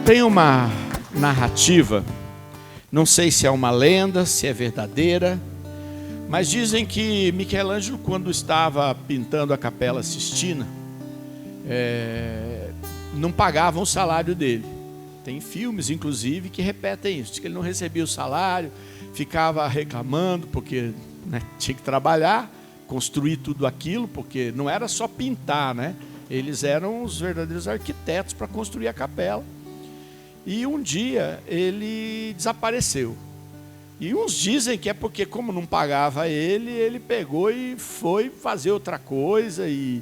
Tem uma narrativa, não sei se é uma lenda, se é verdadeira, mas dizem que Michelangelo, quando estava pintando a Capela Sistina, não pagavam o salário dele. Tem filmes, inclusive, que repetem isso, que ele não recebia o salário, ficava reclamando, porque tinha que trabalhar, construir tudo aquilo, porque não era só pintar, né? Eles eram os verdadeiros arquitetos para construir a capela. E um dia ele desapareceu. E uns dizem que é porque, como não pagava ele pegou e foi fazer outra coisa e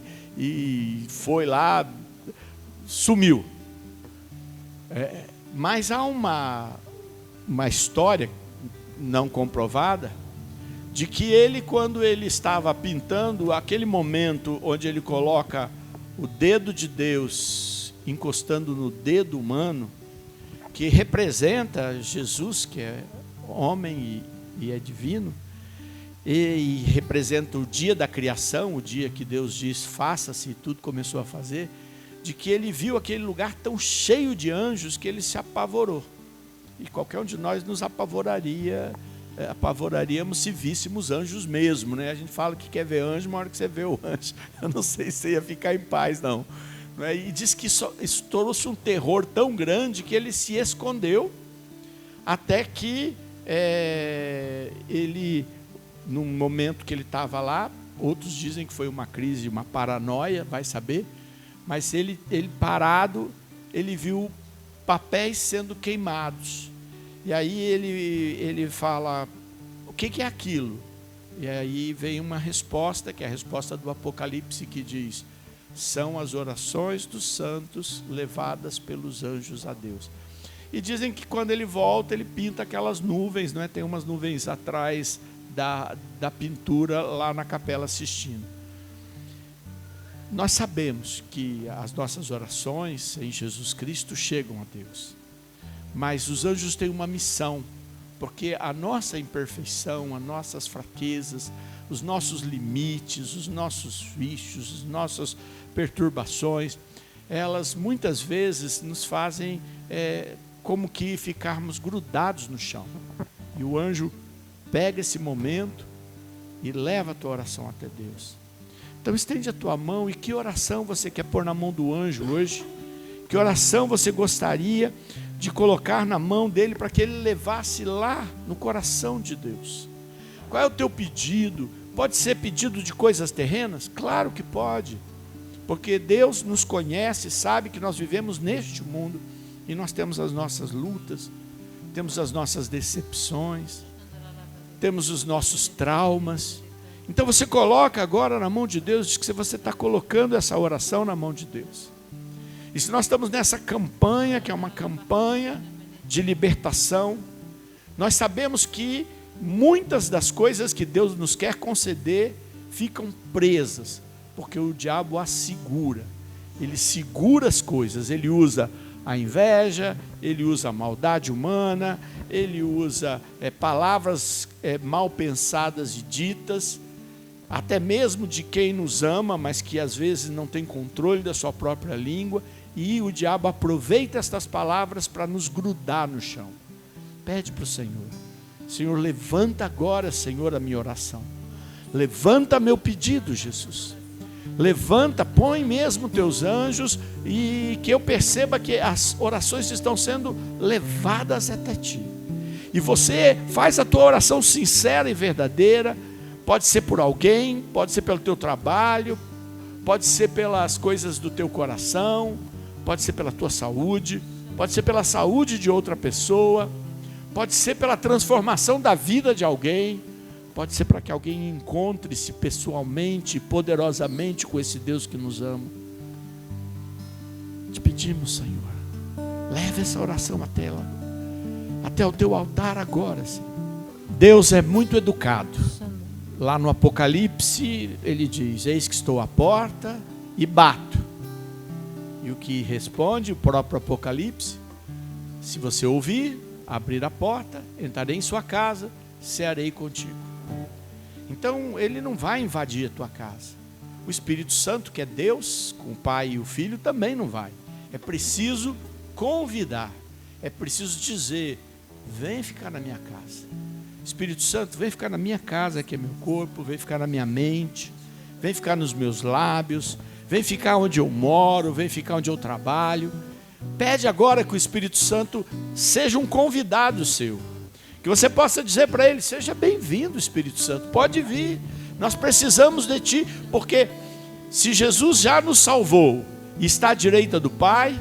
foi lá, sumiu. Mas há uma história não comprovada de que ele, quando ele estava pintando, aquele momento onde ele coloca o dedo de Deus encostando no dedo humano, que representa Jesus, que é homem e é divino, e representa o dia da criação, o dia que Deus diz, faça-se, e tudo começou a fazer, de que ele viu aquele lugar tão cheio de anjos que ele se apavorou. E qualquer um de nós nos apavoraríamos se víssemos anjos mesmo, né? A gente fala que quer ver anjo, uma hora que você vê o anjo, eu não sei se ia ficar em paz, não. E diz que isso trouxe um terror tão grande que ele se escondeu, até que ele, num momento que ele estava lá, outros dizem que foi uma crise, uma paranoia, vai saber, mas ele parado, ele viu papéis sendo queimados. E aí ele fala, o que é aquilo? E aí vem uma resposta, que é a resposta do Apocalipse, que diz, são as orações dos santos levadas pelos anjos a Deus. E dizem que quando ele volta, ele pinta aquelas nuvens, não é? Tem umas nuvens atrás da pintura lá na Capela Sistina. Nós sabemos que as nossas orações em Jesus Cristo chegam a Deus. Mas os anjos têm uma missão, porque a nossa imperfeição, as nossas fraquezas, os nossos limites, os nossos vícios, as nossas perturbações, elas muitas vezes nos fazem como que ficarmos grudados no chão. E o anjo pega esse momento e leva a tua oração até Deus. Então estende a tua mão, e que oração você quer pôr na mão do anjo hoje? Que oração você gostaria de colocar na mão dele para que ele levasse lá no coração de Deus? Qual é o teu pedido? Pode ser pedido de coisas terrenas? Claro que pode, porque Deus nos conhece, sabe que nós vivemos neste mundo e nós temos as nossas lutas, temos as nossas decepções, temos os nossos traumas. Então você coloca agora na mão de Deus, diz que você está colocando essa oração na mão de Deus. E se nós estamos nessa campanha, que é uma campanha de libertação, nós sabemos que muitas das coisas que Deus nos quer conceder ficam presas, porque o diabo as segura. Ele segura as coisas, ele usa a inveja, ele usa a maldade humana, ele usa palavras mal pensadas e ditas, até mesmo de quem nos ama, mas que às vezes não tem controle da sua própria língua, e o diabo aproveita estas palavras para nos grudar no chão. Pede para o Senhor, Senhor, levanta agora, Senhor, a minha oração, levanta meu pedido, Jesus, levanta, põe mesmo teus anjos, e que eu perceba que as orações estão sendo levadas até ti, e você faz a tua oração sincera e verdadeira. Pode ser por alguém, pode ser pelo teu trabalho, pode ser pelas coisas do teu coração, pode ser pela tua saúde, pode ser pela saúde de outra pessoa, pode ser pela transformação da vida de alguém, pode ser para que alguém encontre-se pessoalmente, poderosamente com esse Deus que nos ama. Te pedimos, Senhor, leve essa oração até o teu altar agora, Senhor. Deus é muito educado. Lá no Apocalipse, ele diz, eis que estou à porta e bato. E o que responde o próprio Apocalipse? Se você ouvir, abrir a porta, entrarei em sua casa, cearei contigo. Então, ele não vai invadir a tua casa. O Espírito Santo, que é Deus, com o Pai e o Filho, também não vai. É preciso convidar. É preciso dizer: vem ficar na minha casa. Espírito Santo, vem ficar na minha casa, que é meu corpo, vem ficar na minha mente, vem ficar nos meus lábios, vem ficar onde eu moro, vem ficar onde eu trabalho. Pede agora que o Espírito Santo seja um convidado seu. Que você possa dizer para ele: seja bem-vindo, Espírito Santo, pode vir, nós precisamos de ti. Porque se Jesus já nos salvou e está à direita do Pai,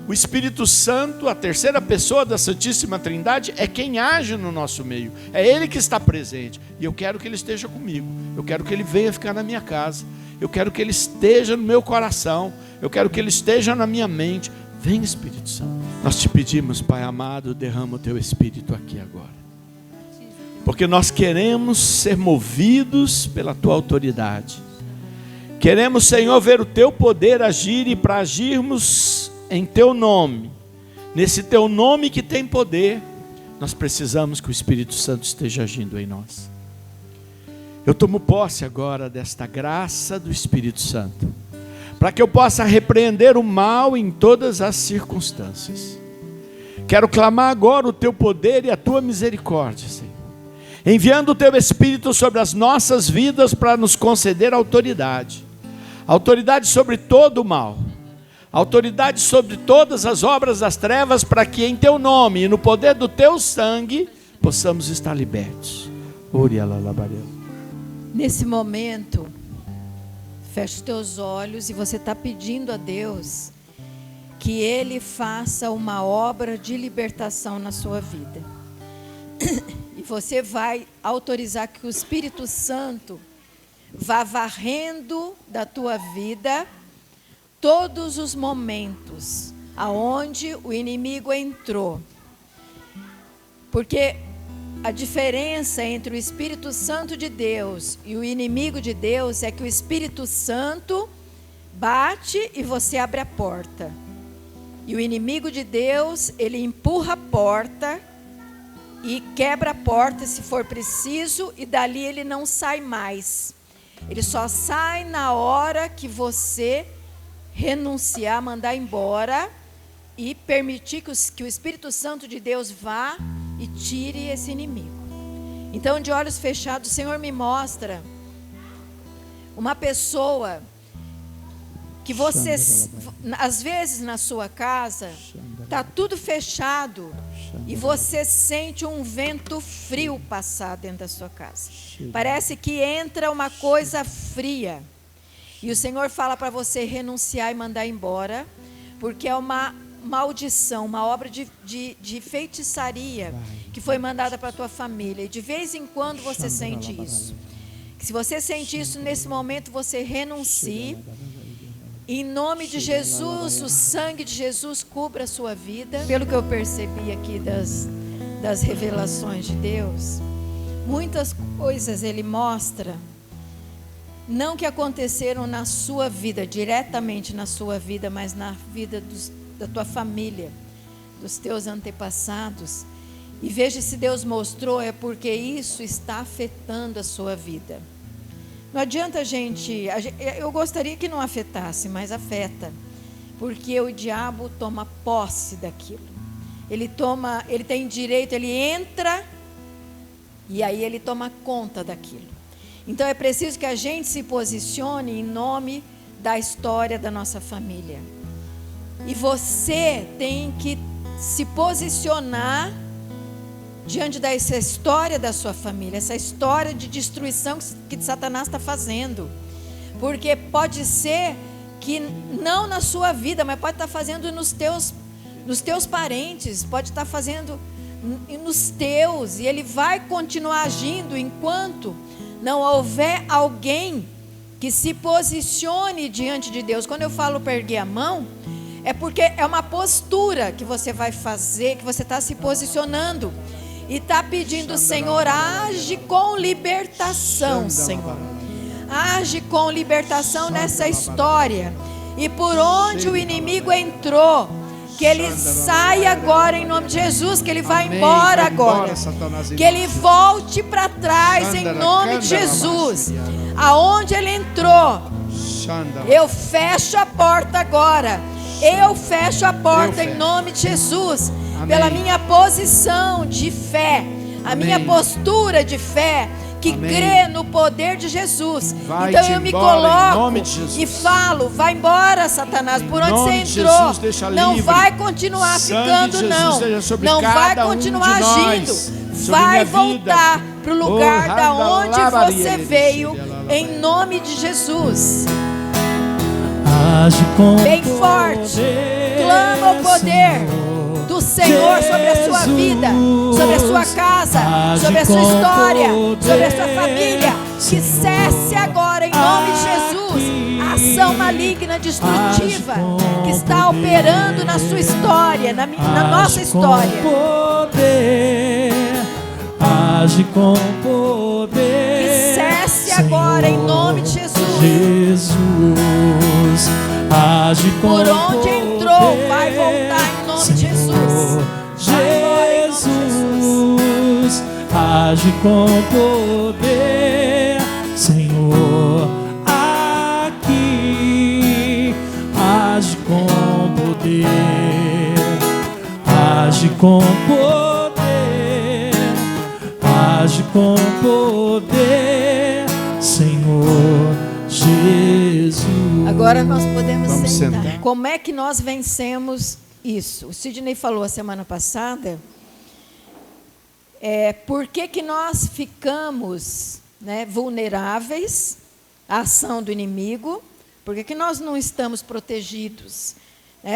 o Espírito Santo, a terceira pessoa da Santíssima Trindade, é quem age no nosso meio, é Ele que está presente. E eu quero que Ele esteja comigo, eu quero que Ele venha ficar na minha casa, eu quero que Ele esteja no meu coração, eu quero que Ele esteja na minha mente. Vem, Espírito Santo. Nós te pedimos, Pai amado, derrama o Teu Espírito aqui agora. Porque nós queremos ser movidos pela Tua autoridade. Queremos, Senhor, ver o Teu poder agir, e para agirmos em Teu nome, nesse Teu nome que tem poder, nós precisamos que o Espírito Santo esteja agindo em nós. Eu tomo posse agora desta graça do Espírito Santo, para que eu possa repreender o mal em todas as circunstâncias. Quero clamar agora o Teu poder e a Tua misericórdia, Senhor, enviando o Teu Espírito sobre as nossas vidas para nos conceder autoridade sobre todo o mal, autoridade sobre todas as obras das trevas, para que em Teu nome e no poder do Teu sangue possamos estar libertos. Nesse momento, feche os teus olhos e você está pedindo a Deus que Ele faça uma obra de libertação na sua vida. E você vai autorizar que o Espírito Santo vá varrendo da tua vida todos os momentos aonde o inimigo entrou. Porque a diferença entre o Espírito Santo de Deus e o inimigo de Deus é que o Espírito Santo bate e você abre a porta. E o inimigo de Deus, ele empurra a porta e quebra a porta se for preciso, e dali ele não sai mais. Ele só sai na hora que você renunciar, mandar embora e permitir que o Espírito Santo de Deus vá e tire esse inimigo. Então, de olhos fechados, o Senhor me mostra uma pessoa que você, às vezes na sua casa, está tudo fechado e você sente um vento frio passar dentro da sua casa. Parece que entra uma coisa fria. E o Senhor fala para você renunciar e mandar embora, porque é uma maldição, uma obra de feitiçaria que foi mandada para a tua família. E de vez em quando você sente isso. Se você sente isso nesse momento, você renuncie. Em nome de Jesus, o sangue de Jesus cubra a sua vida. Pelo que eu percebi aqui das revelações de Deus, muitas coisas Ele mostra, não que aconteceram na sua vida, diretamente na sua vida, mas na vida da tua família, dos teus antepassados. E veja, se Deus mostrou, é porque isso está afetando a sua vida. Não adianta eu gostaria que não afetasse, mas afeta, porque o diabo toma posse daquilo. Ele tem direito, ele entra e aí ele toma conta daquilo. Então é preciso que a gente se posicione em nome da história da nossa família. E você tem que se posicionar diante dessa história da sua família, essa história de destruição que Satanás está fazendo. Porque pode ser que não na sua vida, mas pode estar fazendo nos teus parentes, pode estar fazendo nos teus, e ele vai continuar agindo enquanto não houver alguém que se posicione diante de Deus. Quando eu falo para erguer a mão, é porque é uma postura que você vai fazer, que você está se posicionando e está pedindo: Senhor, age com libertação, Senhor. Age com libertação nessa história. E por onde o inimigo entrou, que ele saia agora em nome de Jesus, que ele vá embora agora, que ele volte para trás em nome de Jesus. Aonde ele entrou, eu fecho a porta agora Eu fecho a porta Eu em fecho. nome de Jesus. Amém. Pela minha posição de fé, a Amém. minha postura de fé, que Amém. crê no poder de Jesus. Vai-te Então eu me embora, em coloco nome de Jesus. e falo: vai embora, Satanás, por onde nome você de entrou. Jesus, deixa Não livre. vai continuar Sangue ficando, de Jesus não. esteja sobre Não vai cada um continuar de nós, agindo. sobre Vai minha voltar vida. para o lugar Oh, da onde randalabaria, você veio, em nome de Jesus. Age com Bem forte. Clama o poder do Senhor sobre a sua vida, sobre a sua casa, sobre a sua história, sobre a sua família. Que cesse agora, em nome de Jesus, a ação maligna, destrutiva, que está operando na sua história, na nossa história. Age com poder. Que cesse agora, em nome de Jesus. Jesus, age com Por onde poder. entrou, vai voltar em nome de Jesus. Vai embora em nome de Jesus. Age com poder, Senhor, aqui. Age com poder, age com poder, age com poder, Senhor Jesus. Agora nós podemos Vamos sentar. sentar. Como é que nós vencemos isso? O Sidney falou a semana passada. Por que nós ficamos, né, vulneráveis à ação do inimigo? Por que nós não estamos protegidos?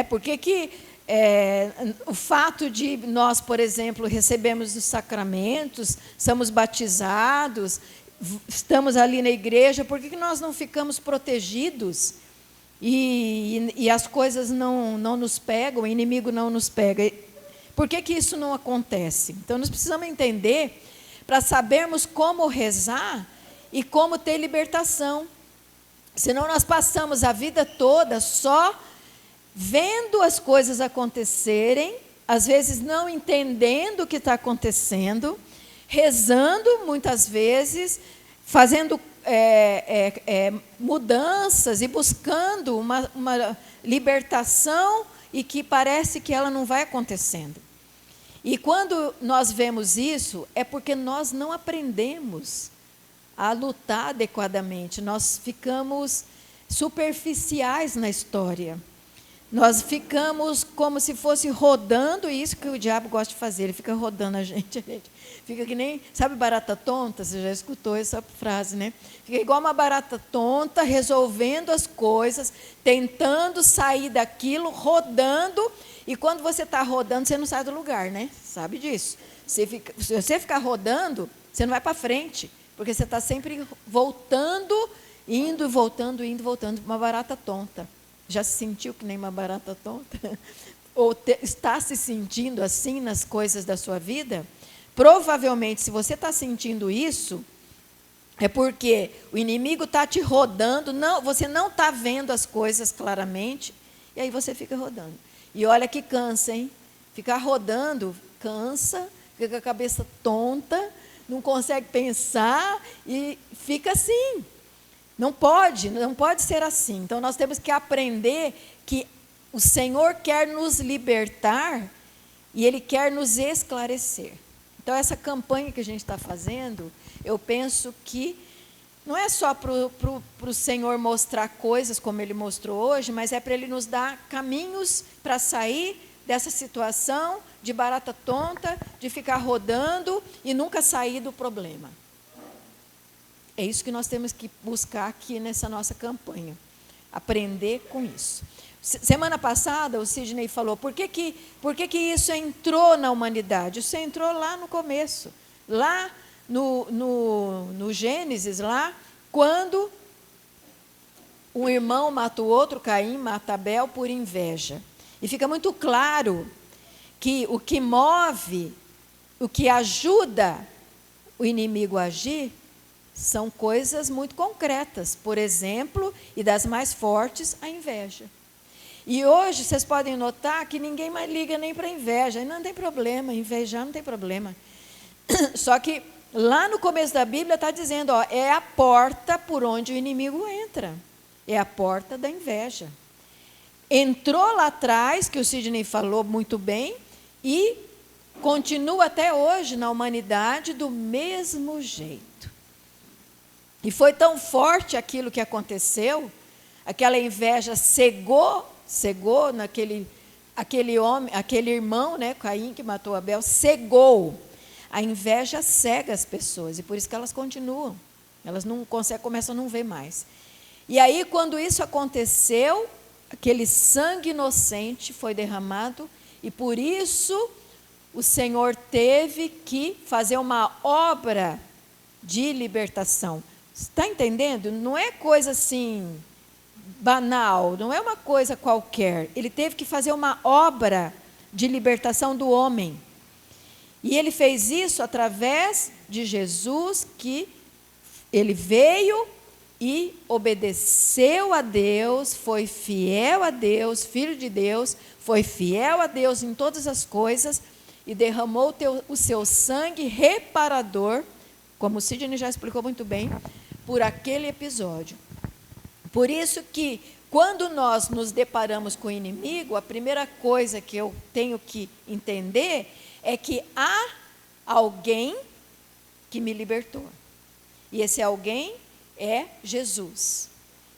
Por que o fato de nós, por exemplo, recebemos os sacramentos, somos batizados, estamos ali na igreja, por que nós não ficamos protegidos e as coisas não nos pegam, o inimigo não nos pega? Por que isso não acontece? Então, nós precisamos entender para sabermos como rezar e como ter libertação. Senão, nós passamos a vida toda só vendo as coisas acontecerem, às vezes não entendendo o que está acontecendo, rezando muitas vezes, fazendo mudanças e buscando uma libertação e que parece que ela não vai acontecendo. E quando nós vemos isso, é porque nós não aprendemos a lutar adequadamente, nós ficamos superficiais na história. Nós ficamos como se fosse rodando, isso que o diabo gosta de fazer, ele fica rodando a gente fica que nem, sabe barata tonta? Você já escutou essa frase, né? Fica igual uma barata tonta, resolvendo as coisas, tentando sair daquilo, rodando, e quando você está rodando, você não sai do lugar, né? Sabe disso. Se você ficar rodando, você não vai para frente, porque você está sempre voltando, indo e voltando, uma barata tonta. Já se sentiu que nem uma barata tonta? Ou está se sentindo assim nas coisas da sua vida? Provavelmente, se você está sentindo isso, é porque o inimigo está te rodando, você não está vendo as coisas claramente, e aí você fica rodando. E olha que cansa, hein? Ficar rodando cansa, fica com a cabeça tonta, não consegue pensar e fica assim. Não pode ser assim. Então, nós temos que aprender que o Senhor quer nos libertar e Ele quer nos esclarecer. Então, essa campanha que a gente está fazendo, eu penso que não é só para o Senhor mostrar coisas como Ele mostrou hoje, mas é para Ele nos dar caminhos para sair dessa situação de barata tonta, de ficar rodando e nunca sair do problema. É isso que nós temos que buscar aqui nessa nossa campanha. Aprender com isso. Semana passada, o Sidney falou, por que isso entrou na humanidade? Isso entrou lá no começo. Lá no Gênesis, lá, quando um irmão mata o outro, Caim mata Abel por inveja. E fica muito claro que o que move, o que ajuda o inimigo a agir, são coisas muito concretas. Por exemplo, e das mais fortes, a inveja. E hoje, vocês podem notar que ninguém mais liga nem para a inveja. Não tem problema, invejar não tem problema. Só que lá no começo da Bíblia está dizendo, é a porta por onde o inimigo entra. É a porta da inveja. entrou lá atrás, que o Sidney falou muito bem, e continua até hoje na humanidade do mesmo jeito. E foi tão forte aquilo que aconteceu, aquela inveja cegou aquele irmão, né, Caim, que matou Abel, cegou. A inveja cega as pessoas, e por isso que elas continuam. Elas não conseguem, começam a não ver mais. E aí, quando isso aconteceu, aquele sangue inocente foi derramado, e por isso o Senhor teve que fazer uma obra de libertação. Está entendendo? Não é coisa assim banal, não é uma coisa qualquer. Ele teve que fazer uma obra de libertação do homem. E ele fez isso através de Jesus, que ele veio e obedeceu a Deus, foi fiel a Deus, filho de Deus, foi fiel a Deus em todas as coisas e derramou o seu sangue reparador, como o Sidney já explicou muito bem, por aquele episódio. Por isso que, quando nós nos deparamos com o inimigo, a primeira coisa que eu tenho que entender é que há alguém que me libertou. E esse alguém é Jesus,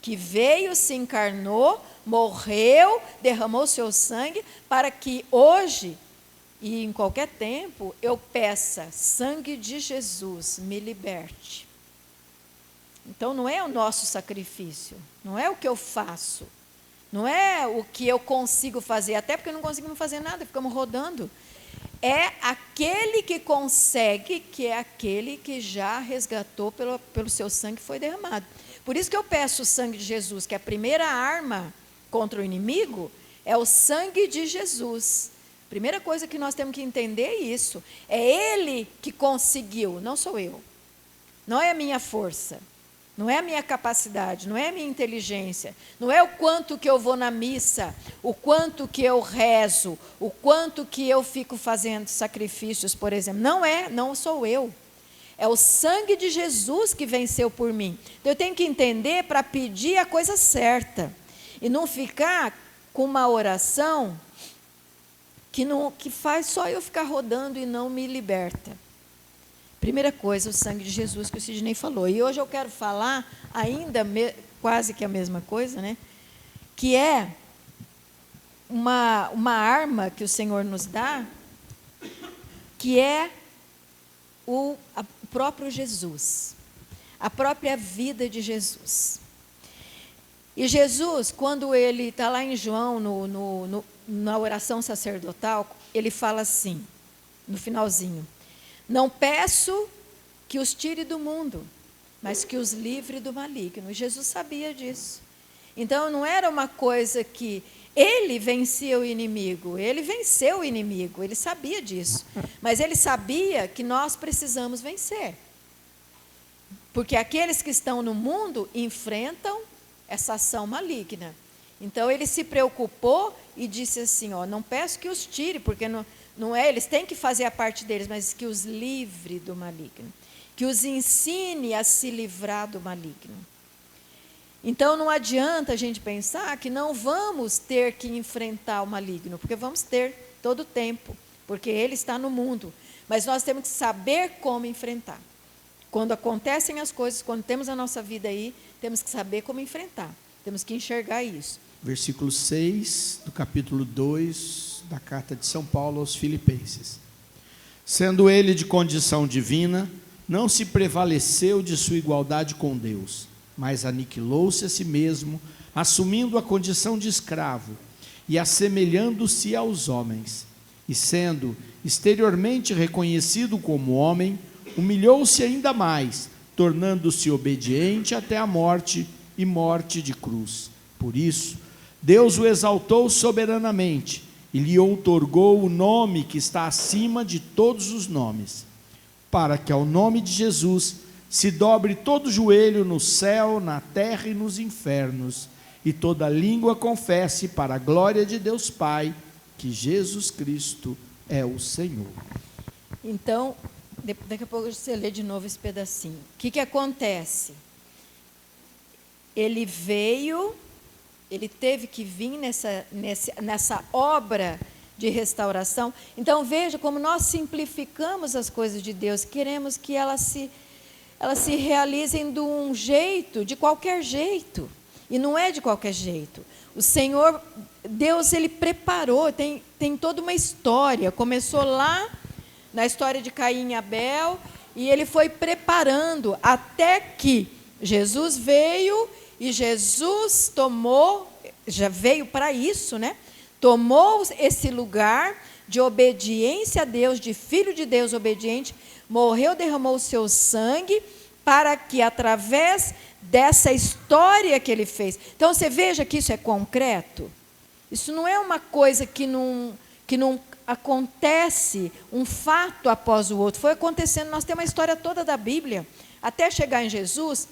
que veio, se encarnou, morreu, derramou seu sangue, para que hoje e em qualquer tempo eu peça: sangue de Jesus, me liberte. Então não é o nosso sacrifício, não é o que eu faço, não é o que eu consigo fazer, até porque não conseguimos fazer nada, ficamos rodando. É aquele que consegue, que é aquele que já resgatou pelo seu sangue que foi derramado. Por isso que eu peço o sangue de Jesus, que a primeira arma contra o inimigo é o sangue de Jesus. Primeira coisa que nós temos que entender é isso. É Ele que conseguiu, não sou eu. Não é a minha força, não é a minha capacidade, não é a minha inteligência, não é o quanto que eu vou na missa, o quanto que eu rezo, o quanto que eu fico fazendo sacrifícios, por exemplo. Não sou eu. É o sangue de Jesus que venceu por mim. Então, eu tenho que entender para pedir a coisa certa e não ficar com uma oração que faz só eu ficar rodando e não me liberta. Primeira coisa, o sangue de Jesus, que o Sidney falou. E hoje eu quero falar ainda quase que a mesma coisa, né? Que é uma arma que o Senhor nos dá, que é o próprio Jesus, a própria vida de Jesus. E Jesus, quando ele está lá em João, na oração sacerdotal, ele fala assim, no finalzinho: não peço que os tire do mundo, mas que os livre do maligno. E Jesus sabia disso. Então, não era uma coisa que ele vencia o inimigo, ele venceu o inimigo, ele sabia disso. Mas ele sabia que nós precisamos vencer. Porque aqueles que estão no mundo enfrentam essa ação maligna. Então, ele se preocupou e disse assim, não peço que os tire, porque não é, eles têm que fazer a parte deles, mas que os livre do maligno, que os ensine a se livrar do maligno. Então, não adianta a gente pensar que não vamos ter que enfrentar o maligno, porque vamos ter todo o tempo, porque ele está no mundo, mas nós temos que saber como enfrentar. Quando acontecem as coisas, quando temos a nossa vida aí, temos que saber como enfrentar, temos que enxergar isso. Versículo 6 do capítulo 2 da carta de São Paulo aos Filipenses. Sendo ele de condição divina, não se prevaleceu de sua igualdade com Deus, mas aniquilou-se a si mesmo, assumindo a condição de escravo e assemelhando-se aos homens. E sendo exteriormente reconhecido como homem, humilhou-se ainda mais, tornando-se obediente até a morte e morte de cruz. Por isso, Deus o exaltou soberanamente e lhe outorgou o nome que está acima de todos os nomes, para que ao nome de Jesus se dobre todo joelho no céu, na terra e nos infernos, e toda língua confesse para a glória de Deus Pai, que Jesus Cristo é o Senhor. Então, daqui a pouco você lê de novo esse pedacinho. O que acontece? Ele veio ele teve que vir nessa obra de restauração. Então, veja como nós simplificamos as coisas de Deus, queremos que elas se realizem de um jeito, de qualquer jeito, e não é de qualquer jeito. O Senhor, Deus, Ele preparou, tem toda uma história, começou lá na história de Caim e Abel, e Ele foi preparando até que Jesus veio, e Jesus já veio para isso, né? Tomou esse lugar de obediência a Deus, de filho de Deus obediente, morreu, derramou o seu sangue, para que através dessa história que ele fez. Então, você veja que isso é concreto. Isso não é uma coisa que não acontece um fato após o outro. Foi acontecendo, nós temos a história toda da Bíblia. Até chegar em Jesus,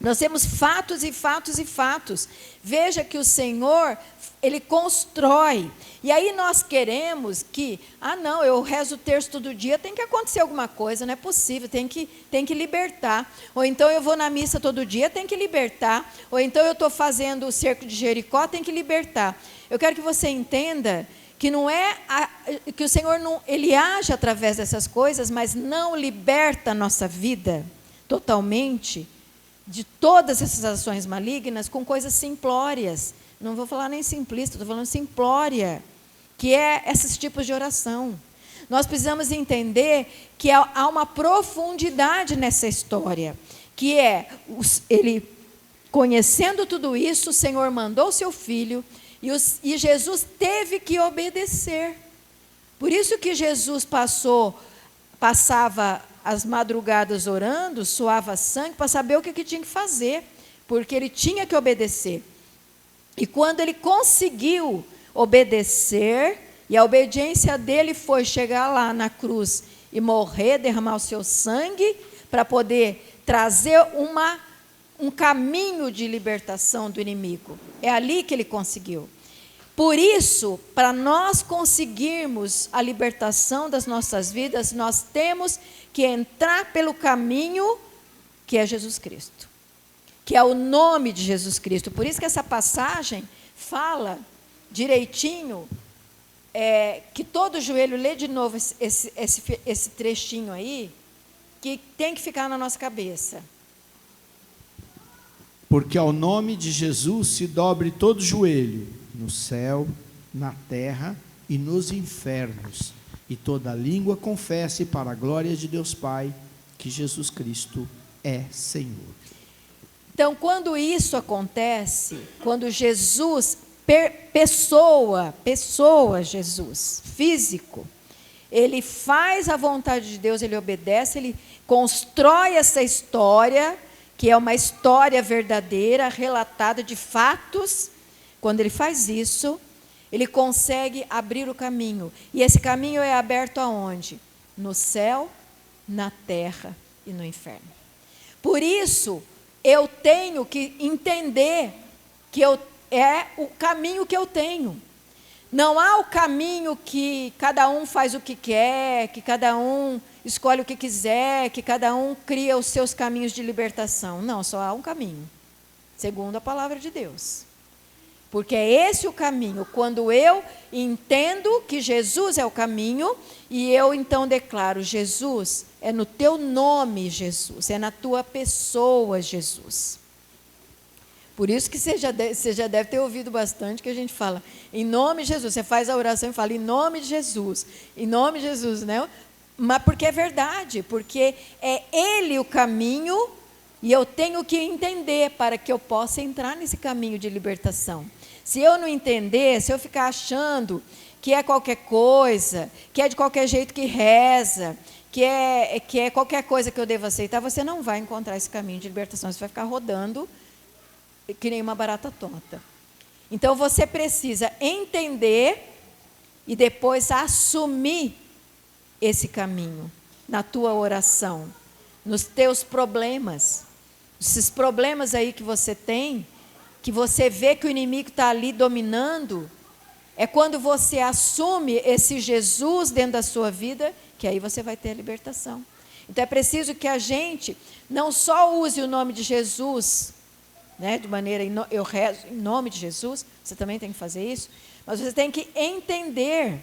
nós temos fatos e fatos e fatos. Veja que o Senhor, Ele constrói. E aí nós queremos que, não, eu rezo o terço todo dia, tem que acontecer alguma coisa, não é possível, tem que libertar. Ou então eu vou na missa todo dia, tem que libertar. Ou então eu estou fazendo o cerco de Jericó, tem que libertar. Eu quero que você entenda que não é que o Senhor Ele age através dessas coisas, mas não liberta a nossa vida totalmente de todas essas ações malignas com coisas simplórias. Não vou falar nem simplista, estou falando simplória, que é esses tipos de oração. Nós precisamos entender que há uma profundidade nessa história, que é, ele, conhecendo tudo isso, o Senhor mandou o seu Filho, e Jesus teve que obedecer. Por isso que Jesus passava as madrugadas orando, suava sangue, para saber o que tinha que fazer, porque ele tinha que obedecer. E quando ele conseguiu obedecer, e a obediência dele foi chegar lá na cruz e morrer, derramar o seu sangue, para poder trazer um caminho de libertação do inimigo. É ali que ele conseguiu. Por isso, para nós conseguirmos a libertação das nossas vidas, nós temos que entrar pelo caminho que é Jesus Cristo, que é o nome de Jesus Cristo. Por isso que essa passagem fala direitinho, que todo joelho, lê de novo esse trechinho aí, que tem que ficar na nossa cabeça. Porque ao nome de Jesus se dobre todo joelho, no céu, na terra e nos infernos, e toda língua confesse para a glória de Deus Pai, que Jesus Cristo é Senhor. Então, quando isso acontece, quando Jesus, pessoa Jesus, físico, ele faz a vontade de Deus, ele obedece, ele constrói essa história, que é uma história verdadeira, relatada de fatos. Quando ele faz isso, ele consegue abrir o caminho. E esse caminho é aberto aonde? No céu, na terra e no inferno. Por isso, eu tenho que entender que é o caminho que eu tenho. Não há o caminho que cada um faz o que quer, que cada um escolhe o que quiser, que cada um cria os seus caminhos de libertação. Não, só há um caminho, segundo a palavra de Deus. Porque é esse o caminho, quando eu entendo que Jesus é o caminho, e eu então declaro, Jesus, é no teu nome, Jesus, é na tua pessoa, Jesus. Por isso que você já deve ter ouvido bastante que a gente fala, em nome de Jesus, você faz a oração e fala, em nome de Jesus, né? Mas porque é verdade, porque é Ele o caminho, e eu tenho que entender para que eu possa entrar nesse caminho de libertação. Se eu não entender, se eu ficar achando que é qualquer coisa, que é de qualquer jeito que reza, que é qualquer coisa que eu devo aceitar, você não vai encontrar esse caminho de libertação, você vai ficar rodando que nem uma barata tonta. Então, você precisa entender e depois assumir esse caminho na tua oração, nos teus problemas. Esses problemas aí que você tem, que você vê que o inimigo está ali dominando, é quando você assume esse Jesus dentro da sua vida, que aí você vai ter a libertação. Então é preciso que a gente não só use o nome de Jesus, né? De maneira, eu rezo em nome de Jesus, você também tem que fazer isso, mas você tem que entender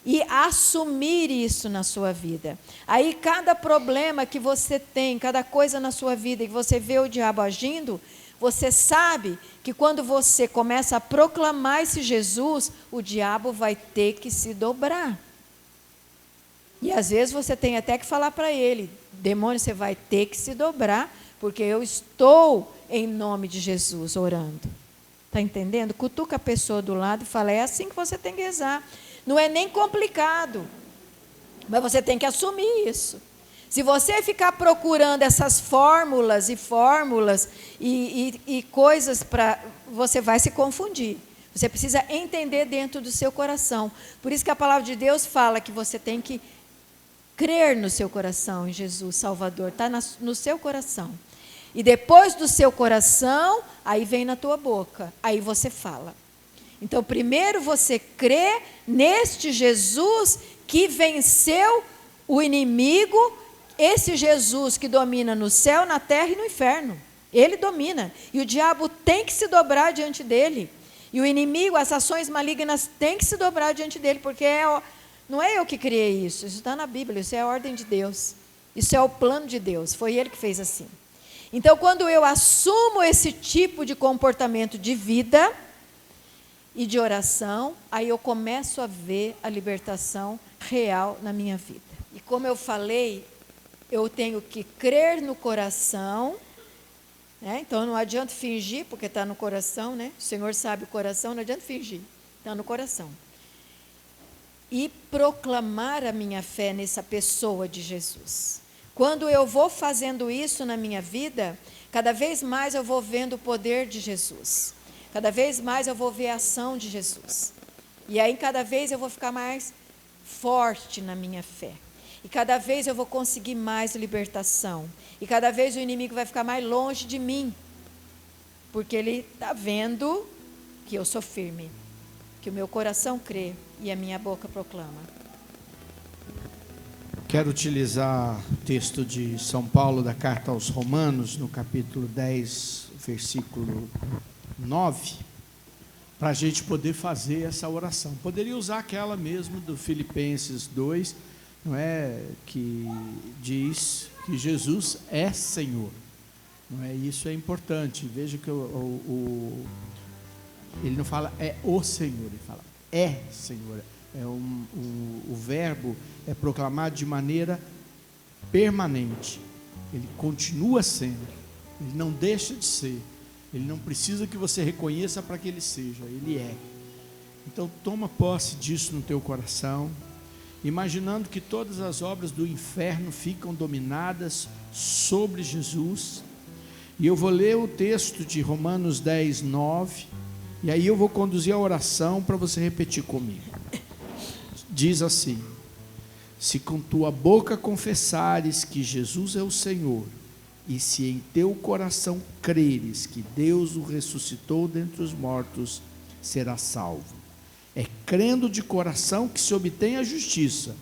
e assumir isso na sua vida. Aí cada problema que você tem, cada coisa na sua vida que você vê o diabo agindo, você sabe que quando você começa a proclamar esse Jesus, o diabo vai ter que se dobrar. E às vezes você tem até que falar para ele: demônio, você vai ter que se dobrar, porque eu estou em nome de Jesus orando. Está entendendo? Cutuca a pessoa do lado e fala: é assim que você tem que rezar. Não é nem complicado, mas você tem que assumir isso. Se você ficar procurando essas fórmulas e coisas você vai se confundir. Você precisa entender dentro do seu coração. Por isso que a palavra de Deus fala que você tem que crer no seu coração em Jesus Salvador. Está no seu coração. E depois do seu coração, aí vem na tua boca. Aí você fala. Então, primeiro você crê neste Jesus que venceu o inimigo, esse Jesus que domina no céu, na terra e no inferno. Ele domina. E o diabo tem que se dobrar diante dele. E o inimigo, as ações malignas, têm que se dobrar diante dele, porque não é eu que criei isso. Isso está na Bíblia, isso é a ordem de Deus. Isso é o plano de Deus. Foi ele que fez assim. Então, quando eu assumo esse tipo de comportamento de vida e de oração, aí eu começo a ver a libertação real na minha vida. E como eu falei, eu tenho que crer no coração, né? Então não adianta fingir, porque está no coração, né? O Senhor sabe o coração, não adianta fingir, está no coração. E proclamar a minha fé nessa pessoa de Jesus. Quando eu vou fazendo isso na minha vida, cada vez mais eu vou vendo o poder de Jesus. Cada vez mais eu vou ver a ação de Jesus. E aí cada vez eu vou ficar mais forte na minha fé. E cada vez eu vou conseguir mais libertação. E cada vez o inimigo vai ficar mais longe de mim. Porque ele está vendo que eu sou firme. Que o meu coração crê e a minha boca proclama. Quero utilizar o texto de São Paulo da carta aos Romanos, no capítulo 10, versículo 9, para a gente poder fazer essa oração. Poderia usar aquela mesmo do Filipenses 2, não é, que diz que Jesus é Senhor. Não é? Isso é importante. Veja que ele não fala é o Senhor, ele fala é Senhor. O verbo é proclamado de maneira permanente. Ele continua sendo. Ele não deixa de ser. Ele não precisa que você reconheça para que ele seja. Ele é. Então toma posse disso no teu coração, imaginando que todas as obras do inferno ficam dominadas sobre Jesus. E eu vou ler o texto de Romanos 10, 9, e aí eu vou conduzir a oração para você repetir comigo. Diz assim: se com tua boca confessares que Jesus é o Senhor, e se em teu coração creres que Deus o ressuscitou dentre os mortos, serás salvo. É crendo de coração que se obtém a justiça,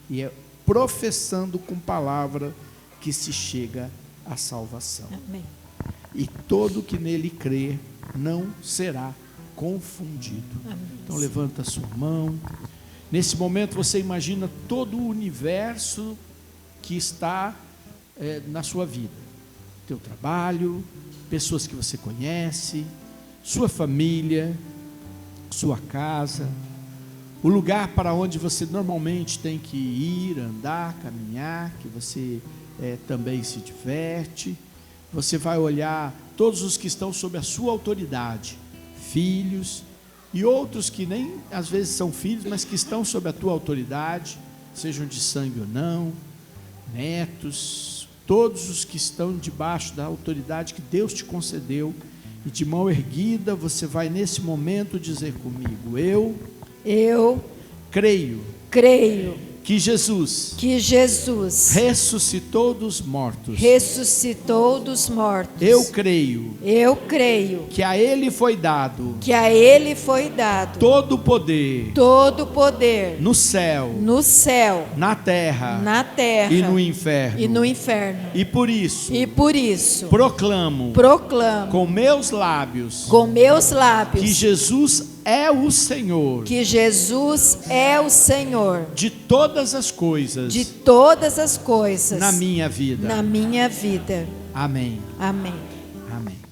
e é professando com palavra que se chega à salvação. Amém. E todo que nele crer não será confundido. Amém. Então levanta a sua mão. Nesse momento você imagina todo o universo que está na sua vida. Teu trabalho, pessoas que você conhece, sua família, sua casa, o lugar para onde você normalmente tem que ir, andar, caminhar, que você também se diverte. Você vai olhar todos os que estão sob a sua autoridade, filhos e outros que nem às vezes são filhos, mas que estão sob a tua autoridade, sejam de sangue ou não, netos, todos os que estão debaixo da autoridade que Deus te concedeu. E de mão erguida você vai nesse momento dizer comigo: eu Eu creio creio que Jesus ressuscitou dos mortos. Eu creio que a Ele foi dado todo o poder no céu, na terra e no inferno. E por isso proclamo com meus lábios que Jesus é o Senhor. De todas as coisas. Na minha vida. Na minha vida. Amém. Amém. Amém.